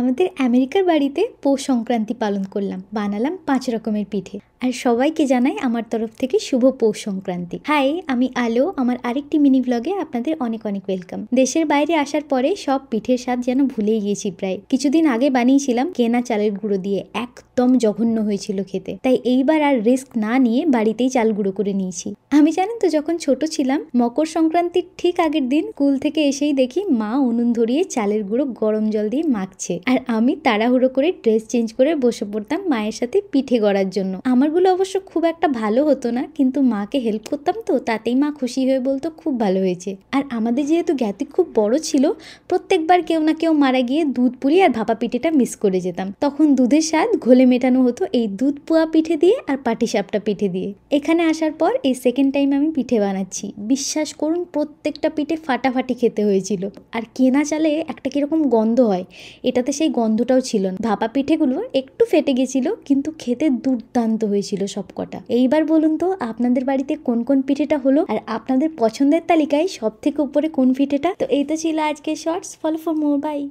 আমাদের আমেরিকার বাড়িতে পৌষ সংক্রান্তি পালন করলাম, বানালাম 5 রকমের পিঠে। আর সবাইকে জানাই আমার তরফ থেকে শুভ পৌষ সংক্রান্তি। হাই, আমি আলো। আমার আরেকটি মিনি ব্লগে আপনাদের অনেক অনেক ওয়েলকাম। দেশের বাইরে আসার পরে সব পিঠের স্বাদ যেন ভুলেই গিয়েছি প্রায়। কিছুদিন আগে বানিয়েছিলাম কেনা চালের গুঁড়ো দিয়ে, একদম জঘন্য হয়েছিল খেতে। তাই এইবার আর রিস্ক না নিয়ে বাড়িতেই চাল গুঁড়ো করে নিয়েছি। আমি জানেন তো, যখন ছোট ছিলাম মকর সংক্রান্তির ঠিক আগের দিন স্কুল থেকে এসেই দেখি মা উনুন ধরিয়ে চালের গুঁড়ো গরম জল দিয়ে মাখছে, আর আমি তাড়াহুড়ো করে ড্রেস চেঞ্জ করে বসে পড়তাম মায়ের সাথে পিঠে গড়ার জন্য। আমারগুলো অবশ্য খুব একটা ভালো হতো না, কিন্তু মাকে হেল্প করতাম তো, তাতেই মা খুশি হয়ে বলতো খুব ভালো হয়েছে। আর আমাদের যেহেতু জ্ঞাতি খুব বড় ছিল, প্রত্যেকবার কেউ না কেউ মারা গিয়ে দুধ পুরি আর ভাপা পিঠেটা মিস করে যেতাম। তখন দুধের স্বাদ ঘোলে মেটানো হতো এই দুধ পোয়া পিঠে দিয়ে আর পাটিসাপটা পিঠে দিয়ে। এখানে আসার পর এই সেকেন্ড টাইম আমি পিঠে বানাচ্ছি। বিশ্বাস করুন, প্রত্যেকটা পিঠে ফাটাফাটি খেতে হয়েছিল। আর কেনা চালে একটা কিরকম গন্ধ হয়, এটাতে সেই গন্ধটাও ছিল না। ভাপা পিঠেগুলো একটু ফেটে গেছিল, কিন্তু খেতে দুর্দান্ত হয়েছিল সবকটা। এইবার বলুন তো, আপনাদের বাড়িতে কোন কোন পিঠেটা হলো, আর আপনাদের পছন্দের তালিকায় সব থেকে উপরে কোন পিঠেটা? তো এই তো ছিল আজকের shorts. Follow for more, by.